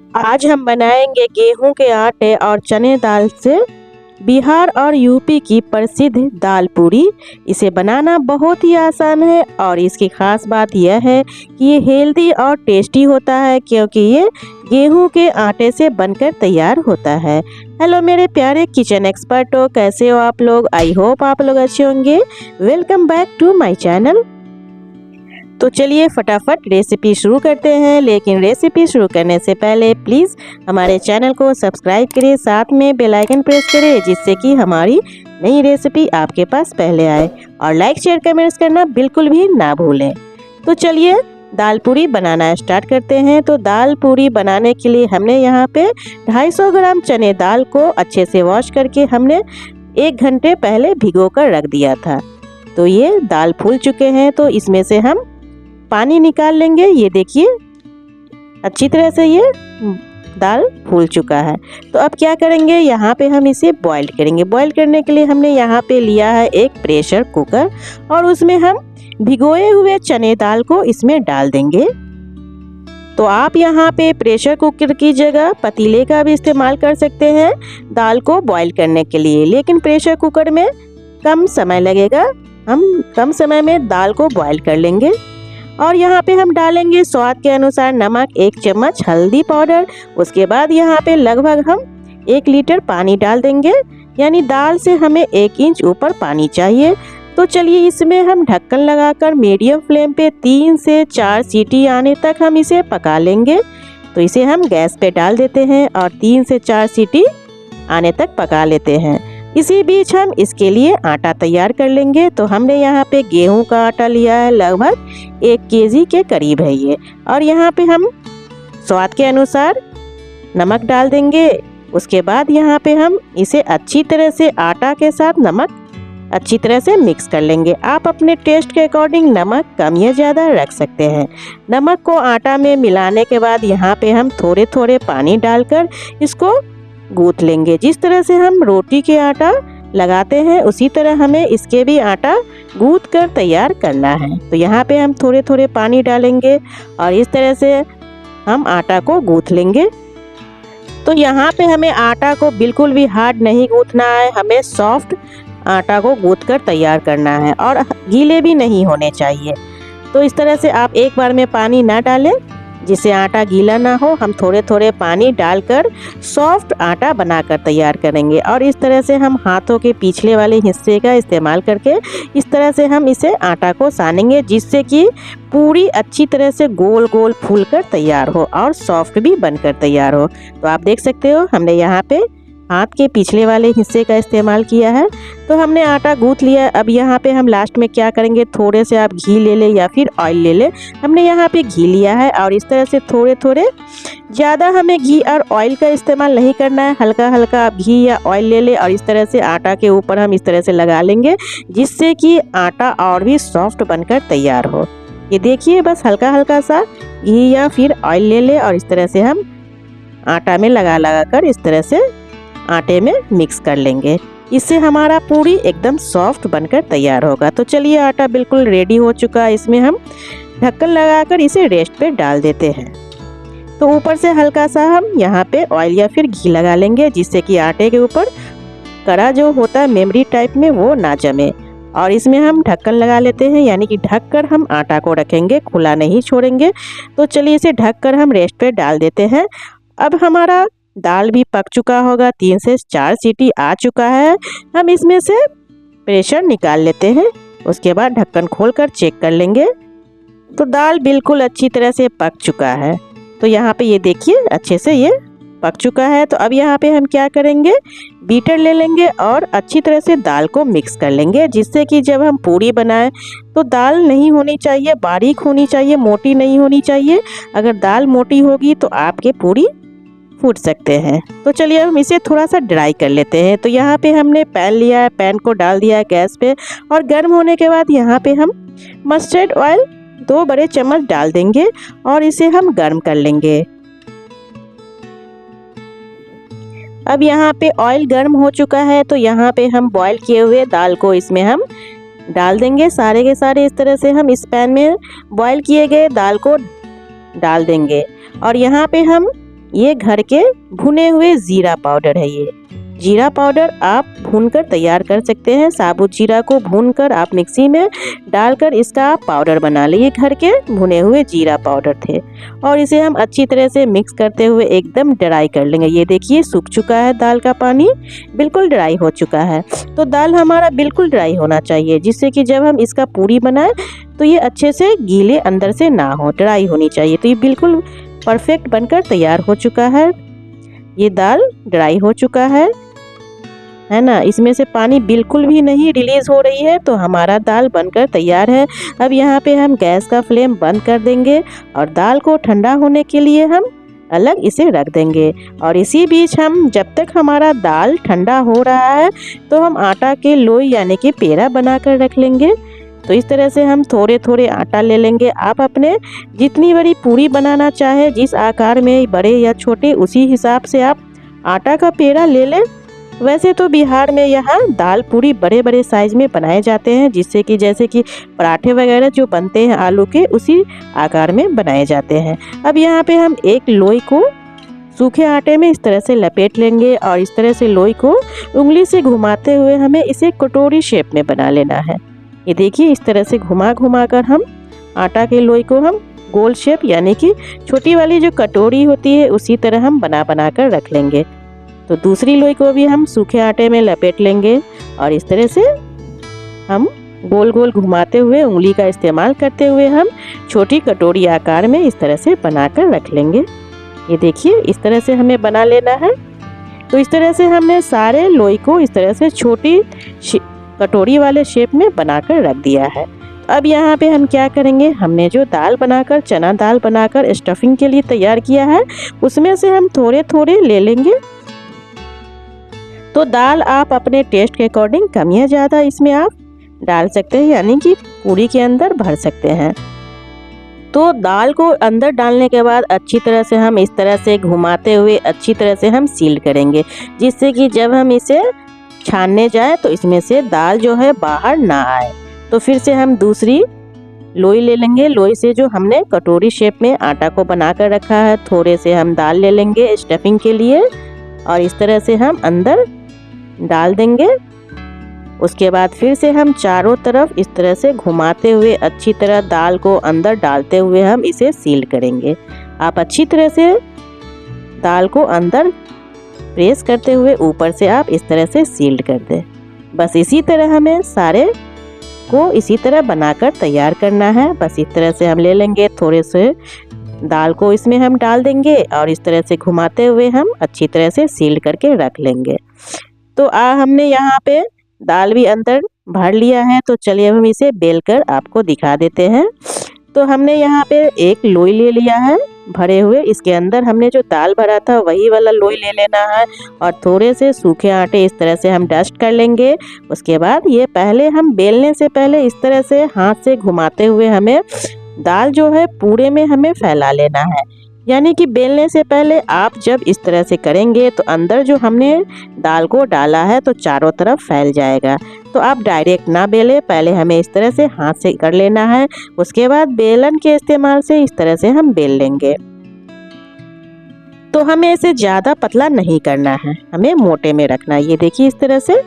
आज हम बनाएंगे गेहूं के आटे और चने दाल से बिहार और यूपी की प्रसिद्ध दाल पूरी। इसे बनाना बहुत ही आसान है और इसकी खास बात यह है कि ये हेल्दी और टेस्टी होता है क्योंकि ये गेहूं के आटे से बनकर तैयार होता है। हेलो मेरे प्यारे किचन एक्सपर्ट हो, कैसे हो आप लोग? आई होप आप लोग अच्छे होंगे। Welcome back to my channel. तो चलिए फटाफट रेसिपी शुरू करते हैं, लेकिन रेसिपी शुरू करने से पहले प्लीज़ हमारे चैनल को सब्सक्राइब करें, साथ में बेल आइकन प्रेस करें जिससे कि हमारी नई रेसिपी आपके पास पहले आए, और लाइक शेयर कमेंट्स करना बिल्कुल भी ना भूलें। तो चलिए दाल पूरी बनाना स्टार्ट करते हैं। तो दाल पूरी बनाने के लिए हमने यहाँ पे 250 ग्राम चने दाल को अच्छे से वॉश करके हमने 1 घंटे पहले भिगो कर रख दिया था। तो ये दाल फूल चुके हैं, तो इसमें से हम पानी निकाल लेंगे। ये देखिए अच्छी तरह से ये दाल फूल चुका है। तो अब क्या करेंगे, यहाँ पे हम इसे बॉईल करेंगे। बॉईल करने के लिए हमने यहाँ पे लिया है एक प्रेशर कुकर और उसमें हम भिगोए हुए चने दाल को इसमें डाल देंगे। तो आप यहाँ पे प्रेशर कुकर की जगह पतीले का भी इस्तेमाल कर सकते हैं दाल को बॉईल करने के लिए, लेकिन प्रेशर कुकर में कम समय लगेगा। हम कम समय में दाल को बॉईल कर लेंगे। और यहाँ पे हम डालेंगे स्वाद के अनुसार नमक, 1 चम्मच हल्दी पाउडर। उसके बाद यहाँ पे लगभग हम 1 लीटर पानी डाल देंगे, यानी दाल से हमें 1 इंच ऊपर पानी चाहिए। तो चलिए इसमें हम ढक्कन लगाकर मीडियम फ्लेम पे 3 से 4 सीटी आने तक हम इसे पका लेंगे। तो इसे हम गैस पे डाल देते हैं और 3 से 4 सीटी आने तक पका लेते हैं। इसी बीच हम इसके लिए आटा तैयार कर लेंगे। तो हमने यहाँ पे गेहूं का आटा लिया है, लगभग 1 केजी के करीब है ये। और यहाँ पे हम स्वाद के अनुसार नमक डाल देंगे। उसके बाद यहाँ पे हम इसे अच्छी तरह से आटा के साथ नमक अच्छी तरह से मिक्स कर लेंगे। आप अपने टेस्ट के अकॉर्डिंग नमक कम या ज़्यादा रख सकते हैं। नमक को आटा में मिलाने के बाद यहाँ पे हम थोड़े थोड़े पानी डालकर इसको गूंथ लेंगे। जिस तरह से हम रोटी के आटा लगाते हैं उसी तरह हमें इसके भी आटा गूंथ कर तैयार करना है। तो यहाँ पे हम थोड़े थोड़े पानी डालेंगे और इस तरह से हम आटा को गूंथ लेंगे। तो यहाँ पे हमें आटा को बिल्कुल भी हार्ड नहीं गूंथना है, हमें सॉफ्ट आटा को गूंथ कर तैयार करना है और गीले भी नहीं होने चाहिए। तो इस तरह से आप एक बार में पानी ना डालें जिससे आटा गीला ना हो। हम थोड़े थोड़े पानी डालकर सॉफ्ट आटा बनाकर तैयार करेंगे। और इस तरह से हम हाथों के पिछले वाले हिस्से का इस्तेमाल करके इस तरह से हम इसे आटा को सानेंगे जिससे कि पूरी अच्छी तरह से गोल गोल फूलकर तैयार हो और सॉफ्ट भी बनकर तैयार हो। तो आप देख सकते हो हमने यहाँ पे हाथ के पिछले वाले हिस्से का इस्तेमाल किया है। तो हमने आटा गूंथ लिया है। अब यहाँ पे हम लास्ट में क्या करेंगे, थोड़े से आप घी ले लें या फिर ऑयल ले लें। हमने यहाँ पे घी लिया है और इस तरह से थोड़े थोड़े, ज़्यादा हमें घी और ऑयल का इस्तेमाल नहीं करना है, हल्का हल्का आप घी या ऑयल ले लें और इस तरह से आटा के ऊपर हम इस तरह से लगा लेंगे जिससे कि आटा और भी सॉफ्ट बनकर तैयार हो। ये देखिए बस हल्का हल्का सा घी या फिर ऑयल ले लें और इस तरह से हम आटा में लगा लगा कर इस तरह से आटे में मिक्स कर लेंगे। इससे हमारा पूरी एकदम सॉफ्ट बनकर तैयार होगा। तो चलिए आटा बिल्कुल रेडी हो चुका है। इसमें हम ढक्कन लगाकर इसे रेस्ट पे डाल देते हैं। तो ऊपर से हल्का सा हम यहाँ पे ऑयल या फिर घी लगा लेंगे जिससे कि आटे के ऊपर कड़ा जो होता है मेमोरी टाइप में वो ना जमे। और इसमें हम ढक्कन लगा लेते हैं, यानी कि ढक कर हम आटा को रखेंगे, खुला नहीं छोड़ेंगे। तो चलिए इसे ढक कर हम रेस्ट पे डाल देते हैं। अब हमारा दाल भी पक चुका होगा, 3 से 4 सीटी आ चुका है। हम इसमें से प्रेशर निकाल लेते हैं। उसके बाद ढक्कन खोलकर चेक कर लेंगे। तो दाल बिल्कुल अच्छी तरह से पक चुका है। तो यहाँ पे ये देखिए अच्छे से ये पक चुका है। तो अब यहाँ पे हम क्या करेंगे, बीटर ले लेंगे और अच्छी तरह से दाल को मिक्स कर लेंगे जिससे कि जब हम पूरी बनाएं तो दाल नहीं होनी चाहिए, बारीक होनी चाहिए, मोटी नहीं होनी चाहिए। अगर दाल मोटी होगी तो आपके पूरी फूट सकते हैं। तो चलिए हम इसे थोड़ा सा ड्राई कर लेते हैं। तो यहाँ पे हमने पैन लिया है, पैन को डाल दिया है गैस पे और गर्म होने के बाद यहाँ पे हम मस्टर्ड ऑयल 2 बड़े चम्मच डाल देंगे और इसे हम गर्म कर लेंगे। अब यहाँ पे ऑयल गर्म हो चुका है। तो यहाँ पे हम बॉईल किए हुए दाल को इसमें हम डाल देंगे। सारे के सारे इस तरह से हम इस पैन में बॉईल किए गए दाल को डाल देंगे और यहाँ पे हम ये घर के भुने हुए जीरा पाउडर है। ये जीरा पाउडर आप भूनकर तैयार कर सकते हैं। साबुत जीरा को भूनकर आप मिक्सी में डालकर इसका आप पाउडर बना लिए। घर के भुने हुए जीरा पाउडर थे और इसे हम अच्छी तरह से मिक्स करते हुए एकदम ड्राई कर लेंगे। ये देखिए सूख चुका है, दाल का पानी बिल्कुल ड्राई हो चुका है। तो दाल हमारा बिल्कुल ड्राई होना चाहिए, जिससे कि जब हम इसका पूरी बनाएं तो ये अच्छे से गीले अंदर से ना हो, ड्राई होनी चाहिए। तो ये बिल्कुल परफेक्ट बनकर तैयार हो चुका है। ये दाल ड्राई हो चुका है ना। इसमें से पानी बिल्कुल भी नहीं रिलीज हो रही है, तो हमारा दाल बनकर तैयार है। अब यहाँ पे हम गैस का फ्लेम बंद कर देंगे और दाल को ठंडा होने के लिए हम अलग इसे रख देंगे। और इसी बीच हम जब तक हमारा दाल ठंडा हो रहा है तो हम आटा के लोई यानी कि पेड़ा बनाकर रख लेंगे। तो इस तरह से हम थोड़े थोड़े आटा ले लेंगे। आप अपने जितनी बड़ी पूरी बनाना चाहे, जिस आकार में, बड़े या छोटे, उसी हिसाब से आप आटा का पेड़ा ले लें। वैसे तो बिहार में यहाँ दाल पूरी बड़े बड़े साइज में बनाए जाते हैं, जिससे कि जैसे कि पराठे वगैरह जो बनते हैं आलू के, उसी आकार में बनाए जाते हैं। अब यहाँ पे हम एक लोई को सूखे आटे में इस तरह से लपेट लेंगे और इस तरह से लोई को उंगली से घुमाते हुए हमें इसे कटोरी शेप में बना लेना है। ये देखिए इस तरह से घुमा घुमा कर हम आटा के लोई को हम गोल शेप यानी कि छोटी वाली जो कटोरी होती है उसी तरह हम बना बना कर रख लेंगे। तो दूसरी लोई को भी हम सूखे आटे में लपेट लेंगे और इस तरह से हम गोल गोल घुमाते हुए उंगली का इस्तेमाल करते हुए हम छोटी कटोरी आकार में इस तरह से बनाकर रख लेंगे। ये देखिए इस तरह से हमें बना लेना है। तो इस तरह से हमने सारे लोई को इस तरह से छोटी कटोरी वाले शेप में बनाकर रख दिया है। अब यहाँ पे हम क्या करेंगे, हमने जो दाल बनाकर, चना दाल बनाकर स्टफिंग के लिए तैयार किया है, उसमें से हम थोड़े थोड़े ले लेंगे। तो दाल आप अपने टेस्ट के अकॉर्डिंग कम या ज़्यादा इसमें आप डाल सकते हैं, यानी कि पूरी के अंदर भर सकते हैं। तो दाल को अंदर डालने के बाद अच्छी तरह से हम इस तरह से घुमाते हुए अच्छी तरह से हम सील करेंगे, जिससे कि जब हम इसे छानने जाए तो इसमें से दाल जो है बाहर ना आए। तो फिर से हम दूसरी लोई ले लेंगे। लोई से जो हमने कटोरी शेप में आटा को बना कर रखा है, थोड़े से हम दाल ले लेंगे स्टफिंग के लिए और इस तरह से हम अंदर डाल देंगे। उसके बाद फिर से हम चारों तरफ इस तरह से घुमाते हुए अच्छी तरह दाल को अंदर डालते हुए हम इसे सील करेंगे। आप अच्छी तरह से दाल को अंदर प्रेस करते हुए ऊपर से आप इस तरह से सील्ड कर दें। बस इसी तरह हमें सारे को इसी तरह बनाकर तैयार करना है। बस इस तरह से हम ले लेंगे, थोड़े से दाल को इसमें हम डाल देंगे और इस तरह से घुमाते हुए हम अच्छी तरह से सील करके रख लेंगे। तो हमने यहाँ पे दाल भी अंदर भर लिया है। तो चलिए हम इसे बेलकर आपको दिखा देते हैं। तो हमने यहाँ पे एक लोई ले लिया है भरे हुए, इसके अंदर हमने जो दाल भरा था वही वाला लोई ले लेना है और थोड़े से सूखे आटे इस तरह से हम डस्ट कर लेंगे। उसके बाद ये पहले हम बेलने से पहले इस तरह से हाथ से घुमाते हुए हमें दाल जो है पूरे में हमें फैला लेना है। यानी कि बेलने से पहले आप जब इस तरह से करेंगे तो अंदर जो हमने दाल को डाला है तो चारों तरफ फैल जाएगा। तो आप डायरेक्ट ना बेले, पहले हमें इस तरह से हाथ से कर लेना है। उसके बाद बेलन के इस्तेमाल से इस तरह से हम बेल लेंगे। तो हमें इसे ज़्यादा पतला नहीं करना है, हमें मोटे में रखना है। ये देखिए इस तरह से,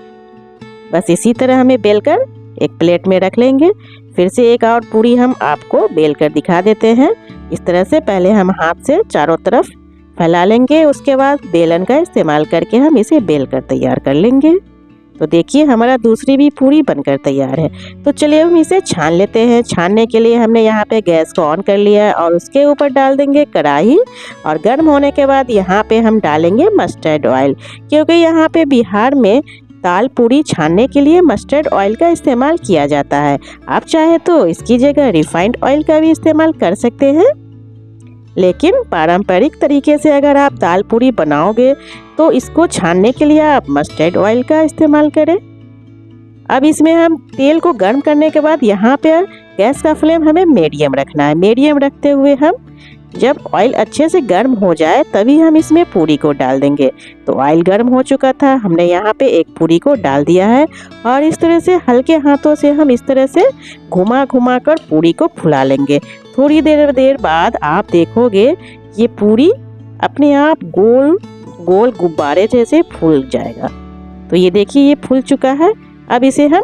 बस इसी तरह हमें बेलकर एक प्लेट में रख लेंगे। फिर से एक और पूरी हम आपको बेलकर दिखा देते हैं। इस तरह से पहले हम हाथ से चारों तरफ फैला लेंगे, उसके बाद बेलन का इस्तेमाल करके हम इसे बेलकर तैयार कर लेंगे। तो देखिए हमारा दूसरी भी पूरी बनकर तैयार है। तो चलिए हम इसे छान लेते हैं। छानने के लिए हमने यहाँ पे गैस को ऑन कर लिया है और उसके ऊपर डाल देंगे कढ़ाई और गर्म होने के बाद यहाँ पे हम डालेंगे मस्टर्ड ऑयल, क्योंकि यहाँ पे बिहार में दाल पूरी छानने के लिए मस्टर्ड ऑयल का इस्तेमाल किया जाता है। आप चाहे तो इसकी जगह रिफाइंड ऑयल का भी इस्तेमाल कर सकते हैं, लेकिन पारंपरिक तरीके से अगर आप दाल पूरी बनाओगे तो इसको छानने के लिए आप मस्टर्ड ऑयल का इस्तेमाल करें। अब इसमें हम तेल को गर्म करने के बाद यहाँ पे गैस का फ्लेम हमें मीडियम रखना है। मीडियम रखते हुए हम जब ऑयल अच्छे से गर्म हो जाए तभी हम इसमें पूरी को डाल देंगे। तो ऑयल गर्म हो चुका था, हमने यहाँ पे एक पूरी को डाल दिया है और इस तरह से हल्के हाथों से हम इस तरह से घुमा घुमा कर पूरी को फुला लेंगे। थोड़ी देर बाद आप देखोगे ये पूरी अपने आप गोल गोल गुब्बारे जैसे फूल जाएगा। तो ये देखिए ये फूल चुका है। अब इसे हम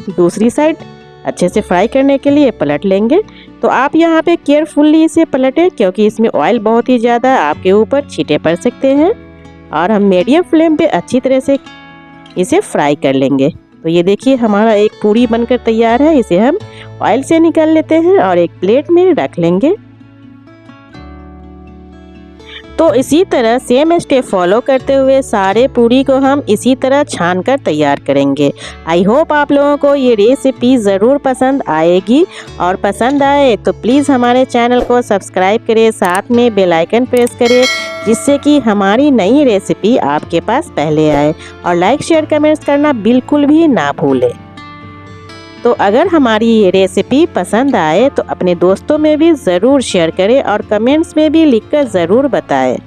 दूसरी साइड अच्छे से फ्राई करने के लिए पलट लेंगे। तो आप यहाँ पे केयरफुली इसे पलटें, क्योंकि इसमें ऑयल बहुत ही ज़्यादा आपके ऊपर छींटे पड़ सकते हैं। और हम मीडियम फ्लेम पे अच्छी तरह से इसे फ्राई कर लेंगे। तो ये देखिए हमारा एक पूरी बनकर तैयार है। इसे हम ऑयल से निकाल लेते हैं और एक प्लेट में रख लेंगे। तो इसी तरह सेम स्टेप फॉलो करते हुए सारे पूरी को हम इसी तरह छान कर तैयार करेंगे। आई होप आप लोगों को ये रेसिपी ज़रूर पसंद आएगी, और पसंद आए तो प्लीज़ हमारे चैनल को सब्सक्राइब करें, साथ में बेल आइकन प्रेस करें, जिससे कि हमारी नई रेसिपी आपके पास पहले आए। और लाइक शेयर कमेंट्स करना बिल्कुल भी ना भूलें। तो अगर हमारी ये रेसिपी पसंद आए तो अपने दोस्तों में भी ज़रूर शेयर करें और कमेंट्स में भी लिखकर ज़रूर बताएं।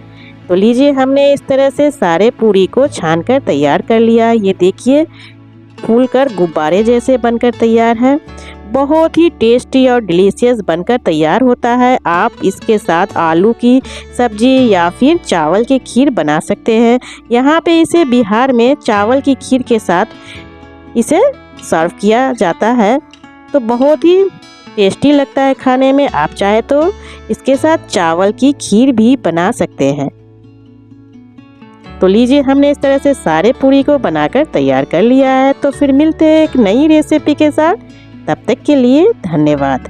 तो लीजिए हमने इस तरह से सारे पूरी को छान कर तैयार कर लिया। ये देखिए फूल कर गुब्बारे जैसे बनकर तैयार है। बहुत ही टेस्टी और डिलीशियस बनकर तैयार होता है। आप इसके साथ आलू की सब्जी या फिर चावल की खीर बना सकते हैं। यहाँ पे इसे बिहार में चावल की खीर के साथ इसे सर्व किया जाता है। तो बहुत ही टेस्टी लगता है खाने में। आप चाहे तो इसके साथ चावल की खीर भी बना सकते हैं। तो लीजिए हमने इस तरह से सारे पूरी को बनाकर तैयार कर लिया है। तो फिर मिलते हैं एक नई रेसिपी के साथ। तब तक के लिए धन्यवाद।